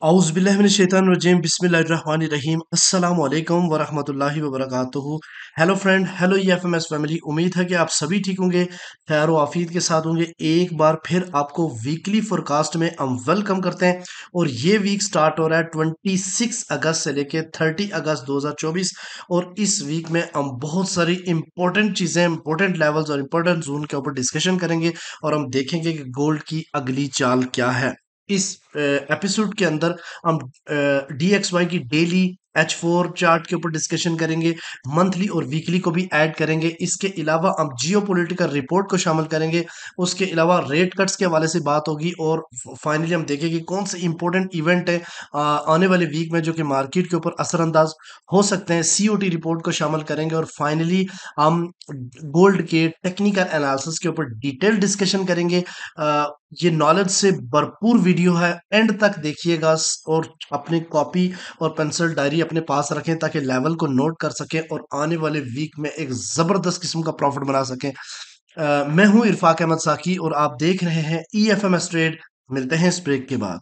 औज़ुबिल्लाहिमिनश्शैतानिर्रजीम बिस्मिल्लाहिर्रहमानिर्रहीम अस्सलामु अलैकुम वरहमतुल्लाहि वबरकातुहू। Hello friend, hello EFMS family. उम्मीद है कि आप सभी ठीक होंगे, खैर व आफियत के साथ होंगे। एक बार फिर आपको वीकली फोरकास्ट में हम वेलकम करते हैं और ये वीक स्टार्ट हो रहा है 26 अगस्त से लेके 30 अगस्त 2024। और इस वीक में हम बहुत सारी इंपॉर्टेंट चीज़ें, इंपॉर्टेंट लेवल्स और इंपॉर्टेंट जोन के ऊपर डिस्कशन करेंगे और हम देखेंगे कि गोल्ड की अगली चाल क्या है। इस एपिसोड के अंदर हम DXY की डेली H4 चार्ट के ऊपर डिस्कशन करेंगे, मंथली और वीकली को भी ऐड करेंगे। इसके अलावा हम जियो पॉलिटिकल रिपोर्ट को शामिल करेंगे। उसके अलावा रेट कट्स के हवाले से बात होगी और फाइनली हम देखेंगे कौन से इंपॉर्टेंट इवेंट है आने वाले वीक में जो कि मार्केट के ऊपर असरअंदाज हो सकते हैं। COT रिपोर्ट को शामिल करेंगे और फाइनली हम गोल्ड के टेक्निकल एनालिसिस के ऊपर डिटेल डिस्कशन करेंगे। ये नॉलेज से भरपूर वीडियो है, एंड तक देखिएगा और अपनी कॉपी और पेंसिल डायरी अपने पास रखें ताकि लेवल को नोट कर सकें और आने वाले वीक में एक ज़बरदस्त किस्म का प्रॉफिट बना सकें। मैं हूं इरफाक अहमद साकी और आप देख रहे हैं EFMS ट्रेड। मिलते हैं इस ब्रेक के बाद।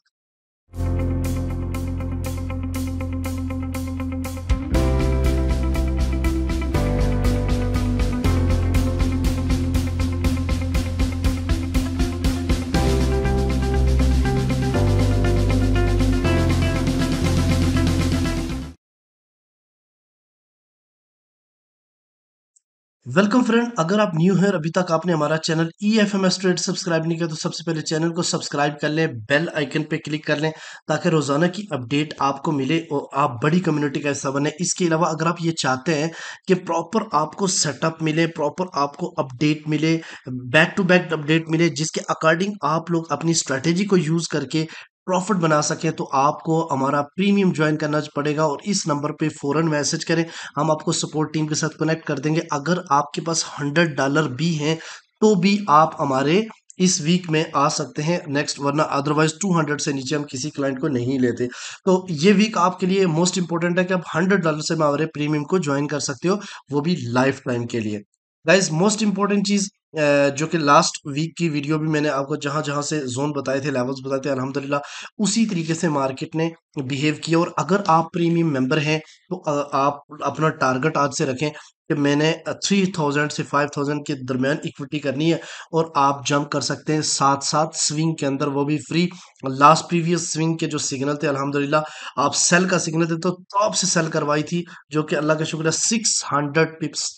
वेलकम फ्रेंड, अगर आप न्यू हैं और अभी तक आपने हमारा चैनल EFMS ट्रेड सब्सक्राइब नहीं किया तो सबसे पहले चैनल को सब्सक्राइब कर लें, बेल आइकन पे क्लिक कर लें ताकि रोजाना की अपडेट आपको मिले और आप बड़ी कम्युनिटी का हिस्सा बने। इसके अलावा अगर आप ये चाहते हैं कि प्रॉपर आपको सेटअप मिले, प्रॉपर आपको अपडेट मिले, बैक टू बैक अपडेट मिले जिसके अकॉर्डिंग आप लोग अपनी स्ट्रेटेजी को यूज करके प्रॉफिट बना सके, तो आपको हमारा प्रीमियम ज्वाइन करना पड़ेगा और इस नंबर पे फौरन मैसेज करें। हम आपको सपोर्ट टीम के साथ कनेक्ट कर देंगे। अगर आपके पास $100 भी हैं तो भी आप हमारे इस वीक में आ सकते हैं नेक्स्ट, वरना अदरवाइज 200 से नीचे हम किसी क्लाइंट को नहीं लेते। तो ये वीक आपके लिए मोस्ट इंपॉर्टेंट है कि आप $100 से हमारे प्रीमियम को ज्वाइन कर सकते हो, वो भी लाइफ टाइम के लिए। गाइज मोस्ट इंपॉर्टेंट चीज जो कि लास्ट वीक की वीडियो भी मैंने आपको जहां जहां से जोन बताए थे, लेवल्स बताए थे, अल्हम्दुलिल्लाह उसी तरीके से मार्केट ने बिहेव किया। और अगर आप प्रीमियम मेंबर हैं तो आप अपना टारगेट आज से रखें कि मैंने 3000 से 5000 के दरमियान इक्विटी करनी है और आप जंप कर सकते हैं साथ साथ स्विंग के अंदर, वो भी फ्री। लास्ट प्रीवियस स्विंग के जो सिग्नल थे अल्हम्दुलिल्लाह आप सेल का सिग्नल थे तो टॉप से सेल करवाई थी, जो कि अल्लाह का शुक्र है 600 पिप्स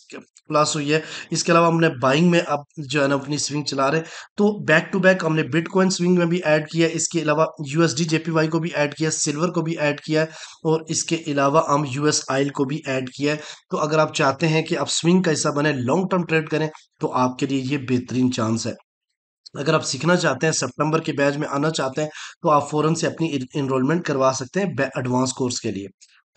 प्लस हुई है। इसके अलावा हमने बाइंग में अब जो है ना अपनी स्विंग चला रहे, तो बैक टू बैक हमने बिटकॉइन स्विंग में भी ऐड किया, इसके अलावा USD JPY को भी ऐड किया, सिल्वर को भी ऐड किया है और इसके अलावा हम US ऑयल को भी ऐड किया है। तो अगर आप चाहते हैं कि आप स्विंग का हिस्सा बने, लॉन्ग टर्म ट्रेड करें, तो आपके लिए ये बेहतरीन चांस है। अगर आप सीखना चाहते हैं, सितंबर के बैच में आना चाहते हैं, तो आप फौरन से अपनी इनरोलमेंट करवा सकते हैं एडवांस कोर्स के लिए।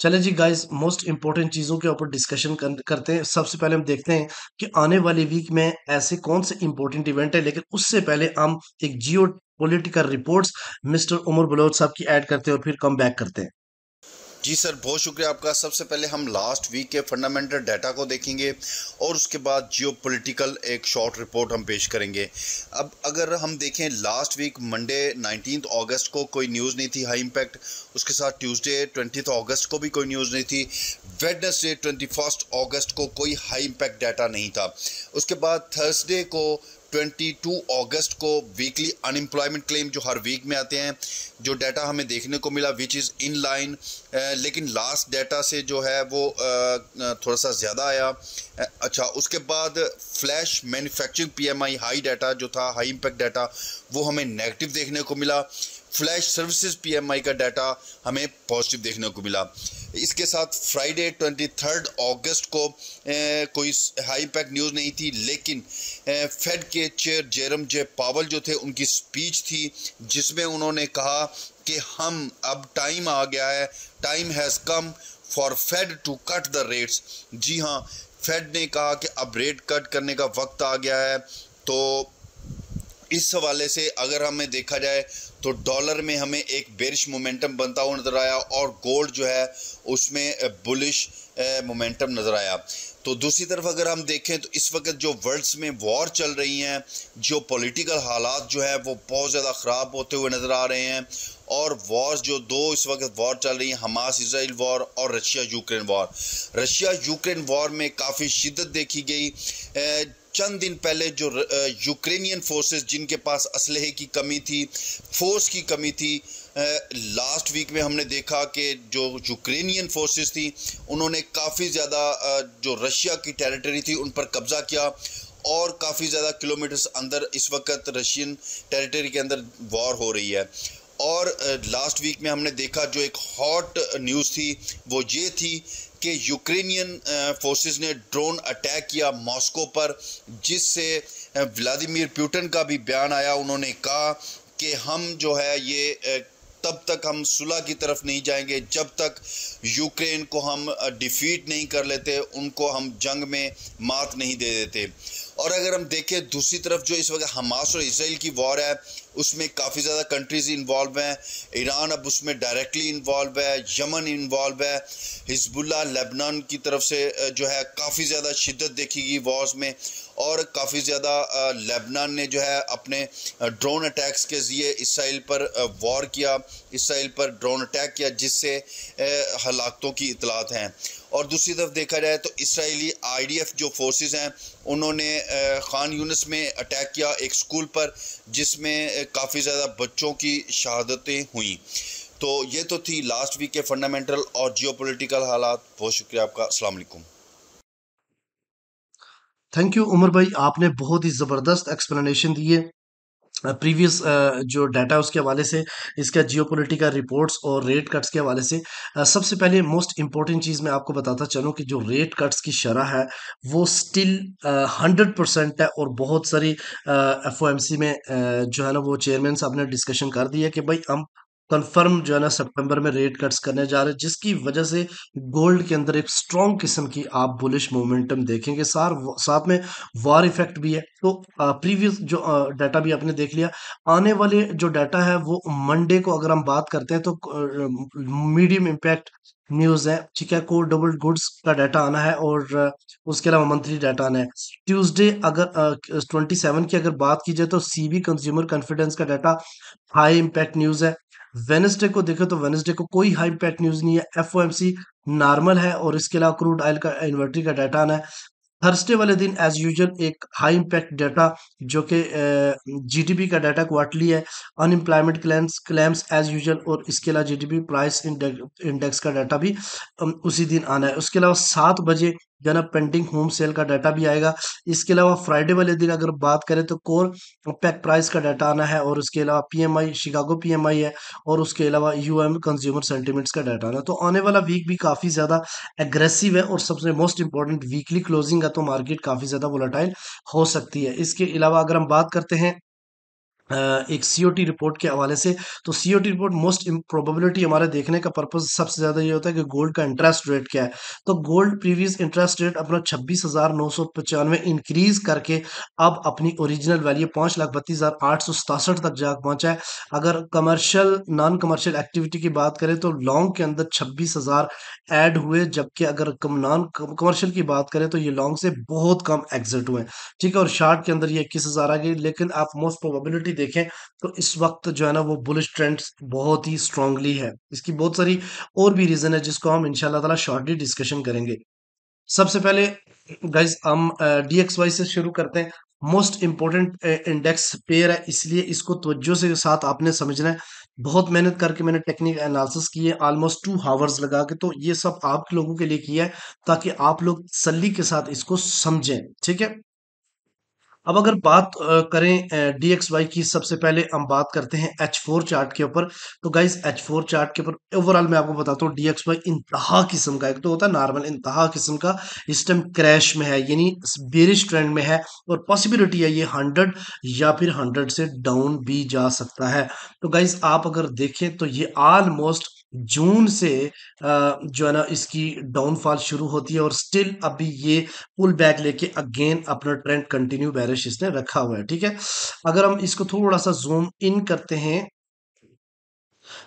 चले जी गाइस, मोस्ट इंपॉर्टेंट चीज़ों के ऊपर डिस्कशन करते हैं। सबसे पहले हम देखते हैं कि आने वाली वीक में ऐसे कौन से इंपॉर्टेंट इवेंट है, लेकिन उससे पहले हम एक geopolitical reports mister Umar Baloch साहब की ऐड करते हैं और फिर कम बैक करते हैं। जी सर, बहुत शुक्रिया आपका। सबसे पहले हम लास्ट वीक के फंडामेंटल डाटा को देखेंगे और उसके बाद जियोपॉलिटिकल एक शॉर्ट रिपोर्ट हम पेश करेंगे। अब अगर हम देखें, लास्ट वीक मंडे 19 अगस्त को कोई न्यूज़ नहीं थी हाई इम्पैक्ट, उसके साथ ट्यूसडे 20 अगस्त को भी कोई न्यूज़ नहीं थी, वेडनेसडे 21 अगस्त को कोई हाई इम्पैक्ट डाटा नहीं था। उसके बाद थर्सडे को 22 अगस्त को वीकली अनएम्प्लॉयमेंट क्लेम जो हर वीक में आते हैं, जो डाटा हमें देखने को मिला विच इज़ इन लाइन, लेकिन लास्ट डाटा से जो है वो थोड़ा सा ज़्यादा आया। अच्छा, उसके बाद flash manufacturing PMI high data जो था, हाई इम्पैक्ट डाटा, वो हमें नेगेटिव देखने को मिला। फ्लैश सर्विसेज PMI का डाटा हमें पॉजिटिव देखने को मिला। इसके साथ फ्राइडे 23 अगस्त को कोई हाई इम्पैक्ट न्यूज़ नहीं थी, लेकिन फेड के चेयर जेरम जे पावल जो थे, उनकी स्पीच थी जिसमें उन्होंने कहा कि हम अब टाइम आ गया है, time has come for Fed to cut the rates. जी हाँ, फेड ने कहा कि अब रेट कट करने का वक्त आ गया है। तो इस हवाले से अगर हमें देखा जाए तो डॉलर में हमें एक बेरिश मोमेंटम बनता हुआ नज़र आया और गोल्ड जो है उसमें बुलिश मोमेंटम नज़र आया। तो दूसरी तरफ अगर हम देखें तो इस वक्त जो वर्ल्ड्स में वॉर चल रही हैं, जो पॉलिटिकल हालात जो है वो बहुत ज़्यादा ख़राब होते हुए नज़र आ रहे हैं। और वॉर्स जो दो इस वक्त वॉर चल रही हैं, हमास इसराइल वॉर और Russia Ukraine war. Russia Ukraine war में काफ़ी शिद्दत देखी गई। चंद दिन पहले जो यूक्रेनियन फोर्सेस जिनके पास असलहे की कमी थी, फोर्स की कमी थी, लास्ट वीक में हमने देखा कि जो यूक्रेनियन फोर्सेस थी उन्होंने काफ़ी ज़्यादा जो रशिया की टेरिटरी थी उन पर कब्ज़ा किया और काफ़ी ज़्यादा किलोमीटर्स अंदर इस वक्त रशियन टेरिटरी के अंदर वॉर हो रही है। और लास्ट वीक में हमने देखा जो एक हॉट न्यूज़ थी वो ये थी कि यूक्रेनियन फोर्सेस ने ड्रोन अटैक किया मॉस्को पर, जिससे व्लादिमीर पुतिन का भी बयान आया। उन्होंने कहा कि हम जो है ये तब तक हम सुलह की तरफ नहीं जाएंगे जब तक यूक्रेन को हम डिफीट नहीं कर लेते, उनको हम जंग में मात नहीं दे देते। और अगर हम देखें दूसरी तरफ जो इस वक्त हमास और इसराइल की वॉर है उसमें काफ़ी ज़्यादा कंट्रीज़ इन्वॉल्व हैं। ईरान अब उसमें डायरेक्टली इन्वॉल्व है, यमन इन्वॉल्व है, हिजबुल्लाह लेबनान की तरफ से जो है काफ़ी ज़्यादा शिद्दत देखी गई वॉर्स में। और काफ़ी ज़्यादा लेबनान ने जो है अपने ड्रोन अटैक्स के ज़रिए इसराइल पर वॉर किया, इसराइल पर ड्रोन अटैक किया, जिससे हलाकतों की इतलात हैं। और दूसरी तरफ देखा जाए तो इसराइली IDF जो फोर्सेस हैं उन्होंने खान यूनिस में अटैक किया एक स्कूल पर, जिसमें काफ़ी ज़्यादा बच्चों की शहादतें हुई। तो ये तो थी लास्ट वीक के फंडामेंटल और जियोपॉलिटिकल हालात। बहुत शुक्रिया आपका। अस्सलाम वालेकुम। थैंक यू उमर भाई, आपने बहुत ही ज़बरदस्त एक्सप्लेनेशन दी है प्रीवियस जो डाटा है उसके हवाले से, इसका जियोपॉलिटिकल रिपोर्ट्स और रेट कट्स के हवाले से। सबसे पहले मोस्ट इम्पोर्टेंट चीज़ मैं आपको बताता चलूँ कि जो रेट कट्स की शरह है वो स्टिल 100% है। और बहुत सारी FOMC में जो है ना वो चेयरमैन साहब ने डिस्कशन कर दिया कि भाई हम कंफर्म जो है ना सितंबर में रेट कट्स करने जा रहे हैं, जिसकी वजह से गोल्ड के अंदर एक स्ट्रॉन्ग किस्म की आप बुलिश मोमेंटम देखेंगे। साथ में वार इफेक्ट भी है। तो प्रीवियस जो डाटा भी आपने देख लिया। आने वाले जो डाटा है वो मंडे को अगर हम बात करते हैं तो मीडियम इम्पैक्ट न्यूज़ है, ठीक है। कोर डबल गुड्स का डाटा आना है और उसके अलावा मंथली डाटा आना है। ट्यूसडे अगर 27 की अगर बात की जाए तो CB कंज्यूमर कॉन्फिडेंस का डाटा हाई इम्पैक्ट न्यूज़ है। वेनेसडे को देखें तो वेनेसडे को कोई हाई इम्पैक्ट न्यूज़ नहीं है, FOMC नॉर्मल है और इसके अलावा क्रूड ऑयल का इन्वेंटरी का डाटा आना है। थर्सडे वाले दिन एज यूजुअल एक हाई इम्पैक्ट डाटा जो कि GDP का डाटा क्वार्टरली है। अनएम्प्लॉयमेंट क्लेम्स एज यूजुअल और इसके अलावा GDP प्राइस इंडेक्स का डाटा भी उसी दिन आना है। उसके अलावा 7 बजे जना पेंडिंग होम सेल का डाटा भी आएगा। इसके अलावा फ्राइडे वाले दिन अगर बात करें तो कोर पैक प्राइस का डाटा आना है और उसके अलावा PMI शिकागो PMI है और उसके अलावा UM कंज्यूमर सेंटिमेंट्स का डाटा आना है। तो आने वाला वीक भी काफ़ी ज़्यादा एग्रेसिव है और सबसे मोस्ट इंपॉर्टेंट वीकली क्लोजिंग है, तो मार्केट काफ़ी ज़्यादा वोलेटाइल हो सकती है। इसके अलावा अगर हम बात करते हैं एक COT रिपोर्ट के हवाले से, तो COT रिपोर्ट मोस्ट प्रोबेबिलिटी हमारे देखने का पर्पस सबसे ज़्यादा ये होता है कि गोल्ड का इंटरेस्ट रेट क्या है। तो गोल्ड प्रीवियस इंटरेस्ट रेट अपना 26,995 इंक्रीज करके अब अपनी ओरिजिनल वैल्यू 5,32,867 तक जा पहुंचा है। अगर कमर्शियल नॉन कमर्शियल एक्टिविटी की बात करें तो लॉन्ग के अंदर 26,000 ऐड हुए, जबकि अगर नॉन कमर्शियल की बात करें तो ये लॉन्ग से बहुत कम एग्जिट हुए, ठीक है। और शार्ट के अंदर ये 21,000 आ गई। लेकिन आप मोस्ट प्रोबेबिलिटी देखें तो इस वक्त जो है ना वो बुलिश ट्रेंड बहुत ही स्ट्रांगली है। इसकी बहुत सारी और भी रीजन है जिसको हम इंशाल्लाह ताला शॉर्टली डिस्कशन करेंगे। सबसे पहले गाइस हम DXY से शुरू करते हैं। मोस्ट इंपॉर्टेंट इंडेक्स पेयर है, इसलिए इसको तवज्जो से साथ आपने समझना है। बहुत मेहनत करके मैंने टेक्निक एनालिसिस की है, ऑलमोस्ट 2 आवर्स लगा के। तो ये सब आप लोगों के लिए किया है ताकि आप लोग तसल्ली के साथ इसको समझें, ठीक है। अब अगर बात करें DXY की, सबसे पहले हम बात करते हैं H4 चार्ट के ऊपर। तो गाइस H4 चार्ट के ऊपर ओवरऑल मैं आपको बताता हूँ DXY इंतहा किस्म का, एक तो होता है नॉर्मल, इंतहा किस्म का इस टाइम क्रैश में है, यानी बेरिश ट्रेंड में है। और पॉसिबिलिटी है ये 100 या फिर 100 से डाउन भी जा सकता है। तो गाइस आप अगर देखें तो ये ऑलमोस्ट जून से जो है ना इसकी डाउनफॉल शुरू होती है और स्टिल अभी ये पुल बैक लेके अगेन अपना ट्रेंड कंटिन्यू बेरिश इसने रखा हुआ है। ठीक है, अगर हम इसको थोड़ा सा जूम इन करते हैं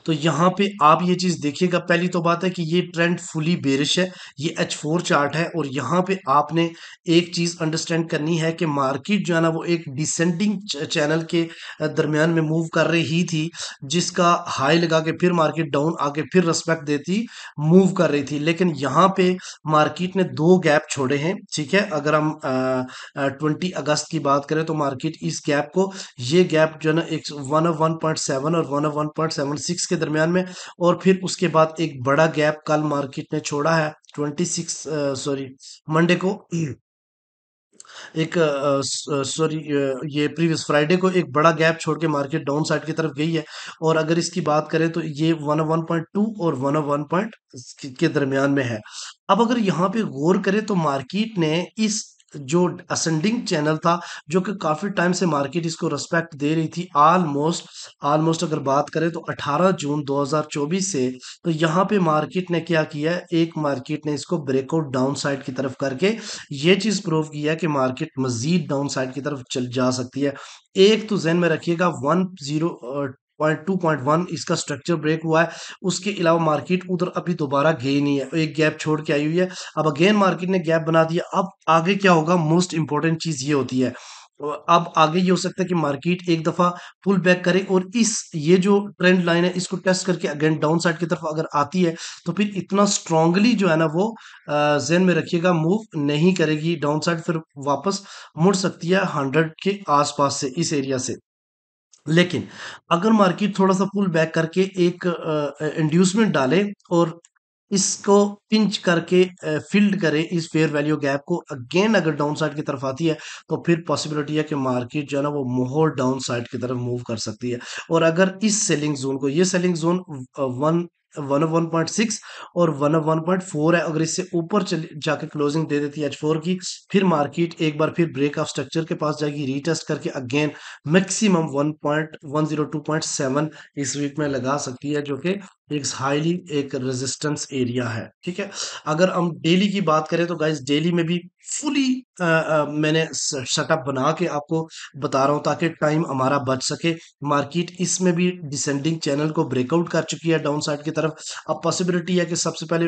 तो यहाँ पे आप ये चीज देखिएगा। पहली तो बात है कि ये ट्रेंड फुली बेरिश है, ये H4 चार्ट है और यहाँ पे आपने एक चीज अंडरस्टैंड करनी है कि मार्केट जो है ना वो एक डिसेंडिंग चैनल के दरमियान में मूव कर रही थी, जिसका हाई लगा के फिर मार्केट डाउन आके फिर रिस्पेक्ट देती मूव कर रही थी। लेकिन यहाँ पे मार्केट ने दो गैप छोड़े हैं। ठीक है, अगर हम 20 अगस्त की बात करें तो मार्केट इस गैप को, ये गैप जो है ना एक 101.7 और 101.76 के दरमियान में, और फिर उसके बाद एक बड़ा गैप कल मार्केट ने छोड़ा है 26 सॉरी मंडे को, एक सॉरी ये प्रीवियस फ्राइडे को एक बड़ा गैप छोड़ के मार्केट डाउन साइड की तरफ गई है। और अगर इसकी बात करें तो ये 101.2 और 101 पॉइंट के दरमियान में है। अब अगर यहाँ पे गौर करें तो मार्केट ने इस जो असेंडिंग चैनल था, जो कि काफी टाइम से मार्केट इसको रिस्पेक्ट दे रही थी, ऑलमोस्ट ऑलमोस्ट अगर बात करें तो 18 जून 2024 से, तो यहाँ पे मार्केट ने क्या किया है, एक मार्केट ने इसको ब्रेकआउट डाउन साइड की तरफ करके ये चीज प्रूव किया है कि मार्केट मजीद डाउन साइड की तरफ चल जा सकती है। एक तो जहन में रखिएगा 10.2.1 इसका स्ट्रक्चर ब्रेक हुआ है, उसके अलावा मार्केट उधर अभी दोबारा गई नहीं है, एक गैप छोड़ के आई हुई है। अब अगेन मार्केट ने गैप बना दिया, अब आगे क्या होगा, मोस्ट इंपॉर्टेंट चीज ये होती है। अब आगे ये हो सकता है कि मार्केट एक दफा पुल बैक करे और इस ये जो ट्रेंड लाइन है इसको टेस्ट करके अगेन डाउन साइड की तरफ अगर आती है, तो फिर इतना स्ट्रांगली जो है ना वो जहन में रखिएगा मूव नहीं करेगी डाउन साइड, फिर वापस मुड़ सकती है 100 के आसपास से, इस एरिया से। लेकिन अगर मार्केट थोड़ा सा पुल बैक करके एक इंड्यूसमेंट डाले और इसको पिंच करके फिल्ड करे इस फेयर वैल्यू गैप को, अगेन अगर डाउन साइड की तरफ आती है तो फिर पॉसिबिलिटी है कि मार्केट जो है ना वो मोर डाउन साइड की तरफ मूव कर सकती है। और अगर इस सेलिंग जोन को, ये सेलिंग जोन वन 101.6 और 101.4 है, अगर इससे ऊपर चल जाके क्लोजिंग दे देती है H4 की, फिर मार्केट एक बार फिर ब्रेक ऑफ स्ट्रक्चर के पास जाएगी, रीटेस्ट करके अगेन मैक्सिमम 1.102.7 इस वीक में लगा सकती है, जो कि एक हाईली एक रेजिस्टेंस एरिया है। ठीक है, अगर हम डेली की बात करें तो गाइस डेली में भी फुली मैंने सेटअप बना के आपको बता रहा हूं ताकि टाइम हमारा बच सके। मार्केट इसमें भी डिसेंडिंग चैनल को ब्रेकआउट कर चुकी है डाउन साइड की तरफ। अब पॉसिबिलिटी है कि सबसे पहले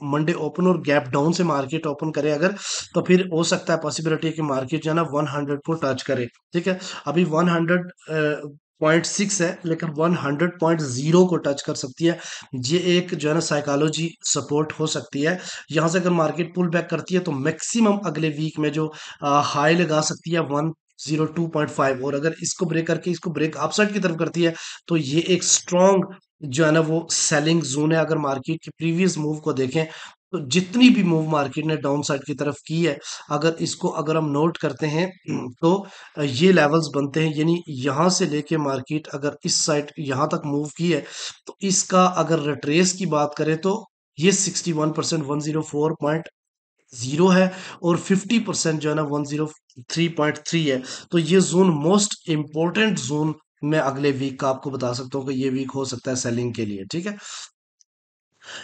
मंडे ओपन और गैप डाउन से मार्केट ओपन करे अगर, तो फिर हो सकता है पॉसिबिलिटी है कि मार्केट जो है ना 100 को टच करे। ठीक है, अभी 100.6 है, लेकिन 100.0 को टच कर सकती है। ये एक जो है ना साइकोलॉजी सपोर्ट हो सकती है। यहाँ से अगर मार्केट पुल बैक करती है तो मैक्सिमम अगले वीक में जो हाई लगा सकती है 102.5, और अगर इसको ब्रेक करके इसको ब्रेक अपसाइड की तरफ करती है तो ये एक स्ट्रॉन्ग जो है ना वो सेलिंग जोन है। अगर मार्केट के प्रीवियस मूव को देखें तो जितनी भी मूव मार्केट ने डाउन साइड की तरफ की है, अगर इसको अगर हम नोट करते हैं तो ये लेवल्स बनते हैं, यानी यहाँ से लेके मार्केट अगर इस साइड यहाँ तक मूव की है तो इसका अगर रिट्रेस की बात करें तो ये 61% 104.0 है, और 50% जो है ना 103.3 है। तो ये जोन मोस्ट इंपॉर्टेंट जोन मैं अगले वीक का आपको बता सकता हूँ कि ये वीक हो सकता है सेलिंग के लिए। ठीक है,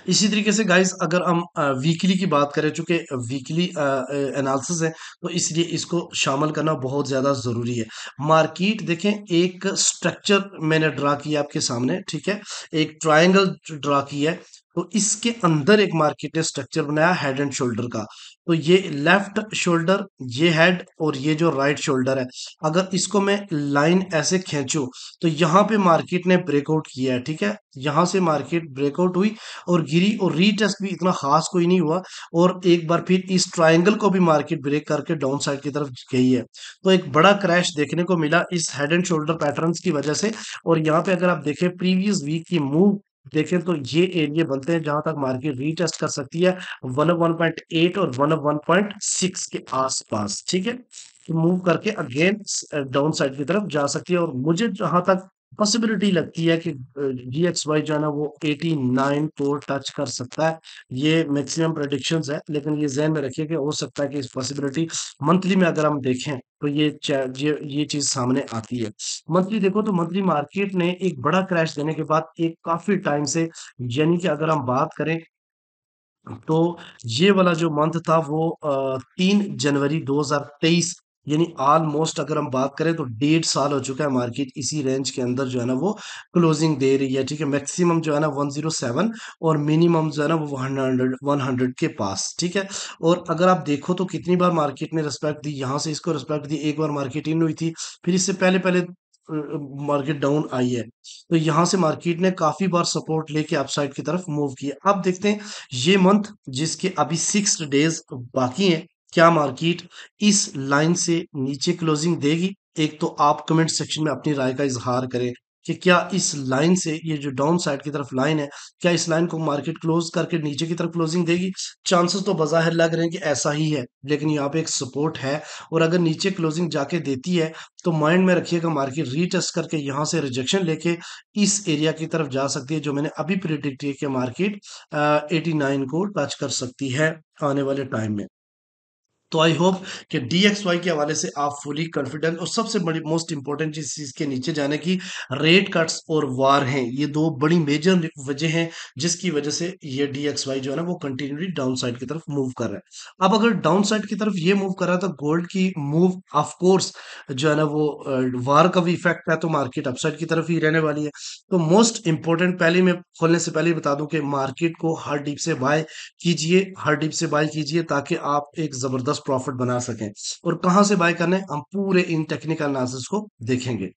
इसी तरीके से गाइस अगर हम वीकली की बात करें, चूंकि वीकली एनालिसिस है तो इसलिए इसको शामिल करना बहुत ज़्यादा ज़रूरी है। मार्केट देखें, एक स्ट्रक्चर मैंने ड्रा किया आपके सामने। ठीक है, एक ट्रायंगल ड्रा किया है, तो इसके अंदर एक मार्केट ने स्ट्रक्चर बनाया हेड एंड शोल्डर का। तो ये लेफ्ट शोल्डर, ये हेड, और ये जो राइट शोल्डर है, अगर इसको मैं लाइन ऐसे खींचूं तो यहाँ पे मार्केट ने ब्रेकआउट किया है। ठीक है, यहाँ से मार्केट ब्रेकआउट हुई और गिरी, और रीटेस्ट भी इतना खास कोई नहीं हुआ, और एक बार फिर इस ट्रायंगल को भी मार्केट ब्रेक करके डाउन साइड की तरफ गई है। तो एक बड़ा क्रैश देखने को मिला इस हेड एंड शोल्डर पैटर्न्स की वजह से। और यहाँ पे अगर आप देखें प्रीवियस वीक की मूव देखें तो ये एरिया बनते हैं जहां तक मार्केट रीटेस्ट कर सकती है 101.8 और 101.6 के आसपास। ठीक है, तो मूव करके अगेन डाउन साइड की तरफ जा सकती है। और मुझे जहां तक पॉसिबिलिटी लगती है कि जीएक्सवाई जो है ना वो 89 को टच कर सकता है। ये मैक्सिमम प्रेडिक्शंस है, लेकिन ये ज़हन में रखिए कि हो सकता है कि इस पॉसिबिलिटी मंथली में अगर हम देखें तो ये चीज़ सामने आती है। मंथली देखो तो मंथली मार्केट ने एक बड़ा क्रैश देने के बाद एक काफ़ी टाइम से, यानी कि अगर हम बात करें तो ये वाला जो मंथ था वो 3 जनवरी 2023, यानी ऑलमोस्ट अगर हम बात करें तो 1.5 साल हो चुका है मार्केट इसी रेंज के अंदर जो है ना वो क्लोजिंग दे रही है। ठीक है, मैक्सिमम जो है ना 107 और मिनिमम जो है ना वो 100 के पास। ठीक है, और अगर आप देखो तो कितनी बार मार्केट ने रिस्पेक्ट दी, यहाँ से इसको रिस्पेक्ट दी, एक बार मार्केट इन हुई थी, फिर इससे पहले पहले मार्केट डाउन आई है, तो यहाँ से मार्केट ने काफी बार सपोर्ट लेके अपसाइड की तरफ मूव किया। अब देखते हैं ये मंथ जिसके अभी 6 डेज बाकी हैं, क्या मार्केट इस लाइन से नीचे क्लोजिंग देगी? एक तो आप कमेंट सेक्शन में अपनी राय का इजहार करें कि क्या इस लाइन से, ये जो डाउन साइड की तरफ लाइन है, क्या इस लाइन को मार्केट क्लोज करके नीचे की तरफ क्लोजिंग देगी? चांसेस तो बाज़ाहिर लग रहे हैं कि ऐसा ही है, लेकिन यहाँ पे एक सपोर्ट है, और अगर नीचे क्लोजिंग जाके देती है तो माइंड में रखिएगा मार्केट रीटेस्ट करके यहाँ से रिजेक्शन लेके इस एरिया की तरफ जा सकती है, जो मैंने अभी प्रिडिक्ट किया कि मार्केट 89 को टच कर सकती है आने वाले टाइम में। तो आई होप कि DXY के हवाले से आप फुली कॉन्फिडेंट, और सबसे बड़ी मोस्ट इंपॉर्टेंट चीज इसके नीचे जाने की, रेट कट्स और वार हैं, ये दो बड़ी मेजर वजह हैं जिसकी वजह से ये DXY जो है ना वो कंटिन्यूली डाउन साइड की तरफ मूव कर रहा है। अब अगर डाउन साइड की तरफ ये मूव कर रहा है तो गोल्ड की मूव ऑफ कोर्स जो है ना वो वार का भी इफेक्ट है, तो मार्केट अपसाइड की तरफ ही रहने वाली है। तो मोस्ट इंपॉर्टेंट, पहले मैं खोलने से पहले ही बता दूं कि मार्केट को हर डीप से बाय कीजिए, हर डिप से बाय कीजिए, ताकि आप एक जबरदस्त प्रॉफिट बना सकें। और कहां से बाय करना है हम पूरे इन टेक्निकल एनालिसिस को देखेंगे।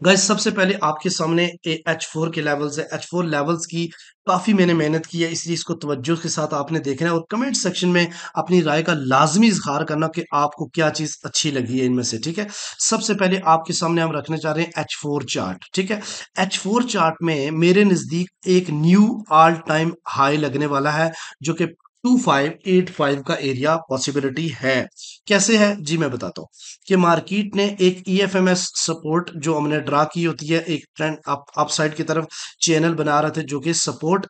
गाइस सबसे पहले आपके सामने H4 के लेवल्स है। H4 लेवल्स की काफी मैंने मेहनत की है, इसलिए इसको तवज्जो के साथ आपने देखना है, और कमेंट सेक्शन में अपनी राय का लाजमी इजहार करना कि आपको क्या चीज अच्छी लगी है इनमें से। ठीक है, सबसे पहले आपके सामने हम रखने जा रहे हैं H4 चार्ट। ठीक है, H4 चार्ट में मेरे नजदीक एक न्यू ऑल टाइम हाई लगने वाला है, जो कि 2585 का एरिया पॉसिबिलिटी है। कैसे है जी, मैं बताता हूँ कि मार्केट ने एक EFMS सपोर्ट जो हमने ड्रा की होती है, एक ट्रेंड अप साइड की तरफ चैनल बना रहे थे, जो कि सपोर्ट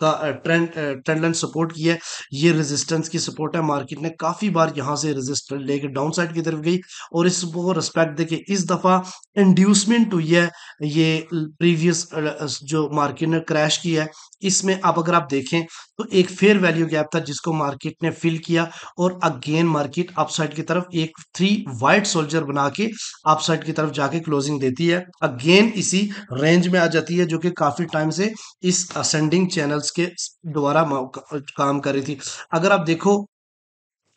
का ट्रेंड लाइन सपोर्ट की है, ये रेजिस्टेंस की सपोर्ट है। मार्केट ने काफी बार यहाँ से रेजिस्टेंस लेके डाउन साइड की तरफ गई, और इसको रिस्पेक्ट देके इस दफा इंड्यूसमेंट हुई है। ये प्रीवियस जो मार्केट ने क्रैश किया है, इसमें अब अगर आप देखें तो एक फेयर वैल्यू गैप था जिसको मार्केट ने फिल किया, और अगेन मार्केट अपसाइड की तरफ एक 3 वाइट सोल्जर बना के अपसाइड की तरफ जाके क्लोजिंग देती है, अगेन इसी रेंज में आ जाती है, जो कि काफी टाइम से इस असेंडिंग चैनल्स के द्वारा काम कर रही थी। अगर आप देखो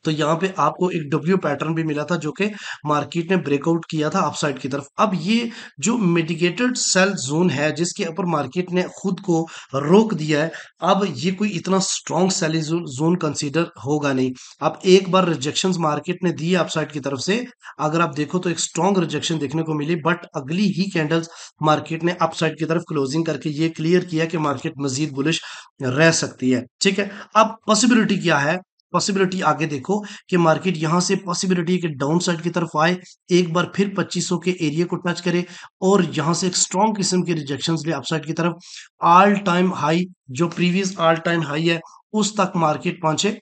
तो यहाँ पे आपको एक डब्ल्यू पैटर्न भी मिला था, जो कि मार्केट ने ब्रेकआउट किया था अपसाइड की तरफ। अब ये जो मिटिगेटेड सेल जोन है जिसके ऊपर मार्केट ने खुद को रोक दिया है, अब ये कोई इतना स्ट्रॉन्ग सेलिंग जोन कंसीडर होगा नहीं। अब एक बार रिजेक्शन मार्केट ने दी अपसाइड की तरफ से, अगर आप देखो तो एक स्ट्रॉन्ग रिजेक्शन देखने को मिली, बट अगली ही कैंडल्स मार्केट ने अपसाइड की तरफ क्लोजिंग करके ये क्लियर किया कि मार्केट मजीद बुलिश रह सकती है। ठीक है, अब पॉसिबिलिटी क्या है? पॉसिबिलिटी आगे देखो कि मार्केट यहां से पॉसिबिलिटी के डाउन साइड की तरफ आए, एक बार फिर 2500 के एरिया को टच करे, और यहां से एक स्ट्रॉन्ग किस्म के रिजेक्शंस ले अपसाइड की तरफ, ऑल टाइम हाई, जो प्रीवियस ऑल टाइम हाई है उस तक मार्केट पहुंचे।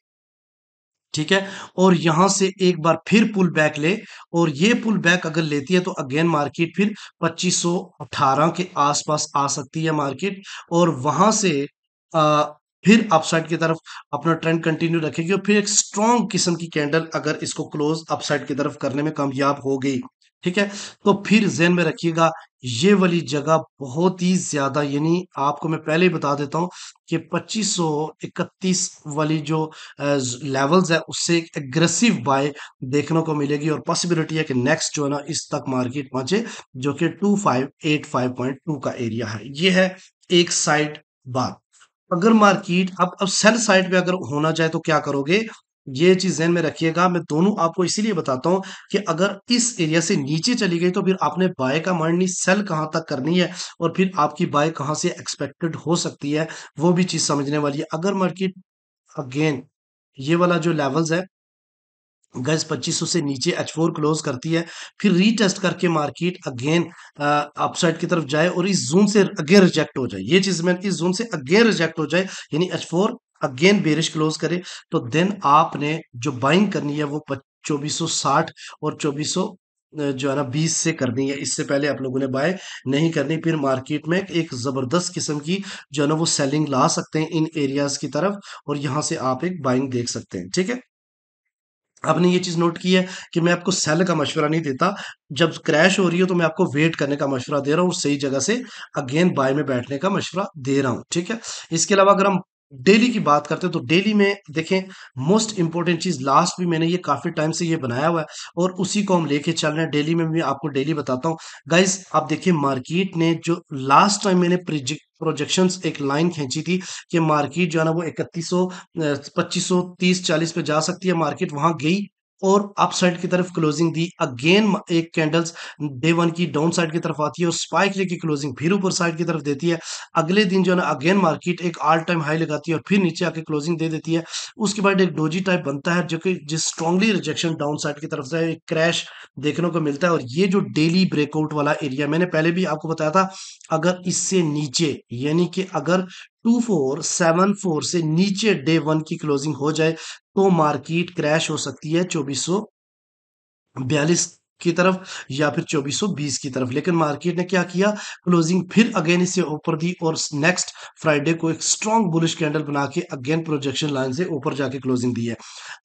ठीक है, और यहां से एक बार फिर पुल बैक ले, और ये पुल बैक अगर लेती है तो अगेन मार्केट फिर 2518 के आसपास आ सकती है मार्केट, और वहां से आ, फिर अपसाइड की तरफ अपना ट्रेंड कंटिन्यू रखेगी, और फिर एक स्ट्रॉन्ग किस्म की कैंडल अगर इसको क्लोज अपसाइड की तरफ करने में कामयाब हो गई, ठीक है, तो फिर जेन में रखिएगा ये वाली जगह बहुत ही ज्यादा, यानी आपको मैं पहले ही बता देता हूं कि 2531 वाली जो लेवल्स है उससे एक एग्रेसिव बाय देखने को मिलेगी, और पॉसिबिलिटी है कि नेक्स्ट जो है ना इस तक मार्केट पहुंचे, जो कि 2585.2 का एरिया है। ये है एक साइड बात। अगर मार्केट अब सेल साइड पे अगर होना चाहे तो क्या करोगे, ये चीज ध्यान में रखिएगा। मैं दोनों आपको इसीलिए बताता हूं कि अगर इस एरिया से नीचे चली गई तो फिर आपने बाय का माइंड नहीं, सेल कहां तक करनी है, और फिर आपकी बाय कहां से एक्सपेक्टेड हो सकती है, वो भी चीज समझने वाली है। अगर मार्केट अगेन ये वाला जो लेवल्स है गैस 2500 से नीचे H4 क्लोज करती है, फिर रीटेस्ट करके मार्केट अगेन अपसाइड की तरफ जाए और इस जोन से अगेन रिजेक्ट हो जाए, ये चीज मैं इस जोन से अगेन रिजेक्ट हो जाए, यानी H4 अगेन बेरिश क्लोज करे, तो देन आपने जो बाइंग करनी है वो 2460 और 2400 जो है ना 20 से करनी है। इससे पहले आप लोगों ने बाय नहीं करनी, फिर मार्केट में एक जबरदस्त किस्म की जो है ना वो सेलिंग ला सकते हैं इन एरियाज की तरफ, और यहां से आप एक बाइंग देख सकते हैं। ठीक है, आपने ये चीज नोट की है कि मैं आपको सेल का मशवरा नहीं देता, जब क्रैश हो रही हो तो मैं आपको वेट करने का मशवरा दे रहा हूँ, सही जगह से अगेन बाय में बैठने का मशवरा दे रहा हूँ। ठीक है, इसके अलावा अगर हम डेली की बात करते हैं तो डेली में देखें, मोस्ट इंपॉर्टेंट चीज लास्ट भी मैंने ये काफी टाइम से ये बनाया हुआ है और उसी को हम लेके चल रहे हैं, डेली में भी आपको डेली बताता हूँ। गाइस आप देखिए, मार्केट ने जो लास्ट टाइम मैंने प्रोजेक्शंस एक लाइन खींची थी कि मार्केट जो है ना वो 3100 2500 30 40 पे जा सकती है, मार्केट वहां गई और अप साइड की तरफ क्लोजिंग दी, अगेन एक कैंडल्स डे वन की डाउन साइड की तरफ आती है और स्पाइक लेके क्लोजिंग फिर ऊपर साइड की तरफ देती है। अगले दिन जो है ना अगेन मार्केट एक ऑल टाइम हाई लगाती है और फिर नीचे आके क्लोजिंग दे देती है। उसके बाद एक डोजी टाइप बनता है जो कि जिस स्ट्रांगली रिजेक्शन डाउन साइड की तरफ से एक क्रैश देखने को मिलता है, और ये जो डेली ब्रेकआउट वाला एरिया मैंने पहले भी आपको बताया था, अगर इससे नीचे यानी कि अगर 2474 से नीचे डे वन की क्लोजिंग हो जाए तो मार्केट क्रैश हो सकती है 2442 की तरफ या फिर 2420 की तरफ। लेकिन मार्केट ने क्या किया, क्लोजिंग फिर अगेन इससे ऊपर दी और नेक्स्ट फ्राइडे को एक स्ट्रॉन्ग बुलिश कैंडल बना के अगेन प्रोजेक्शन लाइन से ऊपर जाके क्लोजिंग दी है।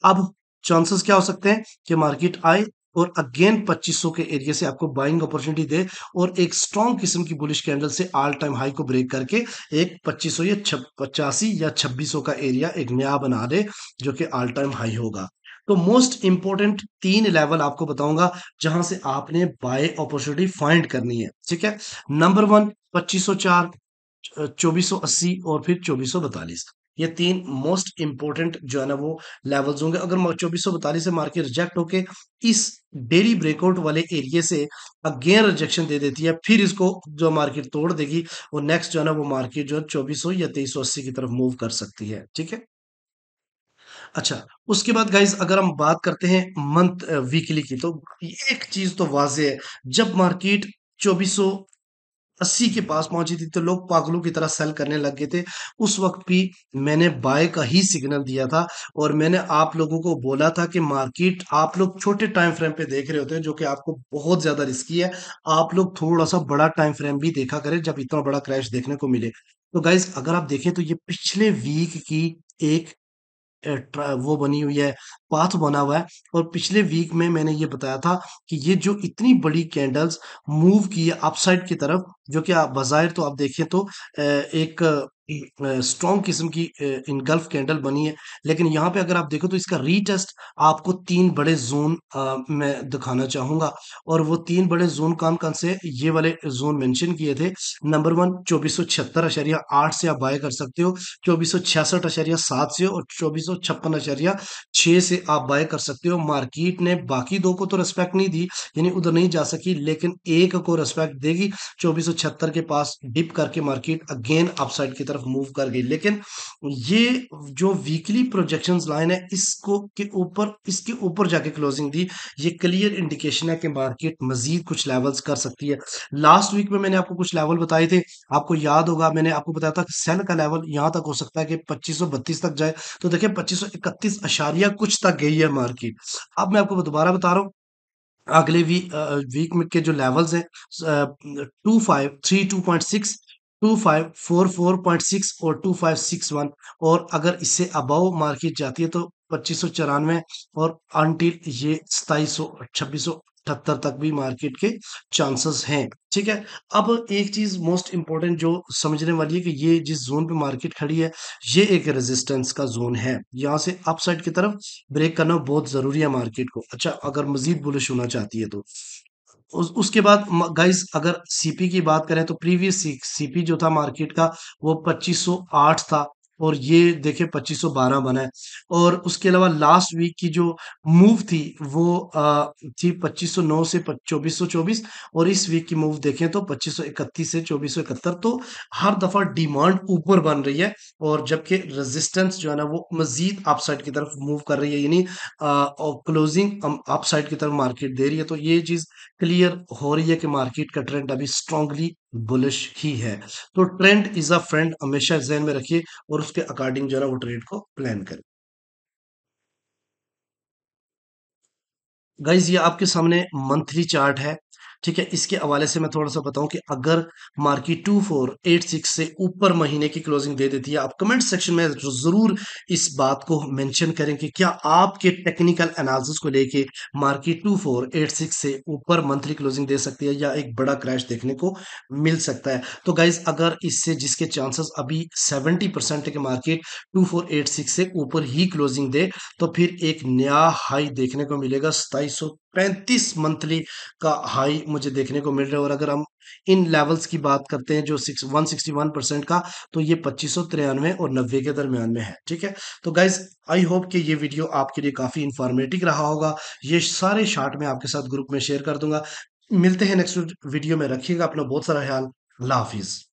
अब चांसेस क्या हो सकते हैं कि मार्केट आए और अगेन 2500 के एरिया से आपको बाइंग अपॉर्चुनिटी दे और एक स्ट्रॉन्ग किस्म की बुलिश कैंडल से ऑल टाइम हाई को ब्रेक करके एक 2500 या 85 या 2600 का एरिया एक नया बना दे जो कि ऑल टाइम हाई होगा। तो मोस्ट इंपॉर्टेंट तीन लेवल आपको बताऊंगा जहां से आपने बाय अपॉर्चुनिटी फाइंड करनी है। ठीक है, नंबर वन 2504, 2480 और फिर 2442, ये तीन मोस्ट इंपॉर्टेंट जो है ना वो लेवल्स होंगे। अगर 2442 से मार्केट रिजेक्ट होके इस डेली ब्रेकआउट वाले एरिया से अगेन रिजेक्शन दे देती है, फिर इसको जो मार्केट तोड़ देगी और नेक्स्ट जो है ना वो मार्केट जो है 2400 या 2380 की तरफ मूव कर सकती है। ठीक है, अच्छा, उसके बाद गाइस अगर हम बात करते हैं मंथ वीकली की, तो एक चीज तो वाजे है, जब मार्केट 2480 के पास पहुंची थी तो लोग पागलों की तरह सेल करने लग गए थे। उस वक्त भी मैंने बाय का ही सिग्नल दिया था और मैंने आप लोगों को बोला था कि मार्केट आप लोग छोटे टाइम फ्रेम पे देख रहे होते हैं जो कि आपको बहुत ज्यादा रिस्की है, आप लोग थोड़ा सा बड़ा टाइम फ्रेम भी देखा करें जब इतना बड़ा क्रैश देखने को मिले। तो गाइस अगर आप देखें तो ये पिछले वीक की एक वो बनी हुई है, पाथ बना हुआ है, और पिछले वीक में मैंने ये बताया था कि ये जो इतनी बड़ी कैंडल्स मूव की है अपसाइड की तरफ, जो कि आप बाज़ाहिर तो आप देखें तो एक स्ट्रॉन्ग किस्म की इनगल्फ कैंडल बनी है, लेकिन यहाँ पे अगर आप देखो तो इसका रीटेस्ट आपको तीन बड़े जोन मैं दिखाना चाहूंगा, और वो तीन बड़े जोन कौन कौन से, ये वाले जोन मेंशन किए थे। नंबर वन 2476.8 से आप बाय कर सकते हो, 2466.7 से और 2456.6 से आप बाय कर सकते हो। मार्केट ने बाकी दो को तो रिस्पेक्ट नहीं दी, यानी उधर नहीं जा सकी, लेकिन एक को रिस्पेक्ट देगी। 2476 के पास डिप करके मार्केट अगेन अपसाइड की तरफ मूव कर गई, लेकिन ये जो वीकली प्रोजेक्शंस लाइन है इसको के ऊपर, इसके ऊपर जाके क्लोजिंग दी, ये क्लियर इंडिकेशन है कि मार्केट मजीद कुछ लेवल्स कर सकती है। लास्ट वीक में मैंने आपको कुछ लेवल बताए थे, आपको याद होगा मैंने आपको बताया था कि सेल का लेवल यहां तक हो सकता है कि 2532 तक जाए, तो देखिए 2531 अशारिया कुछ तक गई है मार्केट। अब मैं आपको दोबारा बता रहा हूँ, अगले वीक में के जो लेवल्स हैं 2532.6, 2544.6 और 2561, और अगर इससे अबव मार्केट जाती है तो 2594 और अनटिल ये 2700 2678 तक भी मार्केट के चांसेस हैं। ठीक है, अब एक चीज मोस्ट इंपॉर्टेंट जो समझने वाली है कि ये जिस जोन पे मार्केट खड़ी है ये एक रेजिस्टेंस का जोन है, यहाँ से अपसाइड की तरफ ब्रेक करना बहुत जरूरी है मार्केट को, अच्छा अगर मजीद बुलिश होना चाहती है तो। उसके बाद गाइस अगर सीपी की बात करें तो प्रीवियस सीपी जो था मार्केट का वो 2508 था, और ये देखे 2512 बना है। और उसके अलावा लास्ट वीक की जो मूव थी वो थी 2509 से 2424, और इस वीक की मूव देखें तो 2531 से 2471। तो हर दफा डिमांड ऊपर बन रही है, और जबकि रेजिस्टेंस जो है ना वो मजीद अपसाइड की तरफ मूव कर रही है, यानी क्लोजिंग अपसाइड की तरफ मार्केट दे रही है। तो ये चीज क्लियर हो रही है कि मार्केट का ट्रेंड अभी स्ट्रांगली बुलिश ही है। तो ट्रेंड इज अ फ्रेंड हमेशा जहन में रखिए, और उसके अकॉर्डिंग जो है ना वो ट्रेड को प्लान करें। गाइज ये आपके सामने मंथली चार्ट है, ठीक है। इसके हवाले से मैं थोड़ा सा बताऊं कि अगर मार्केट 2486 से ऊपर महीने की क्लोजिंग दे देती है, आप कमेंट सेक्शन में जरूर इस बात को मेंशन करें कि क्या आपके टेक्निकल एनालिसिस को लेके मार्केट 2486 से ऊपर मंथली क्लोजिंग दे सकती है, या एक बड़ा क्रैश देखने को मिल सकता है। तो गाइज अगर इससे, जिसके चांसेस अभी 70% है कि मार्केट 2486 से ऊपर ही क्लोजिंग दे, तो फिर एक नया हाई देखने को मिलेगा। 2735 मंथली का हाई मुझे देखने को मिल रहा है। और अगर हम इन लेवल्स की बात करते हैं जो 161% का, तो ये 2593 और 90 के दरमियान में है, ठीक है। तो गाइज आई होप कि ये वीडियो आपके लिए काफी इंफॉर्मेटिव रहा होगा। ये सारे शार्ट मैं आपके साथ ग्रुप में शेयर कर दूंगा। मिलते हैं नेक्स्ट वीडियो में। रखिएगा अपना बहुत सारा ख्याल। अल्लाह हाफिज।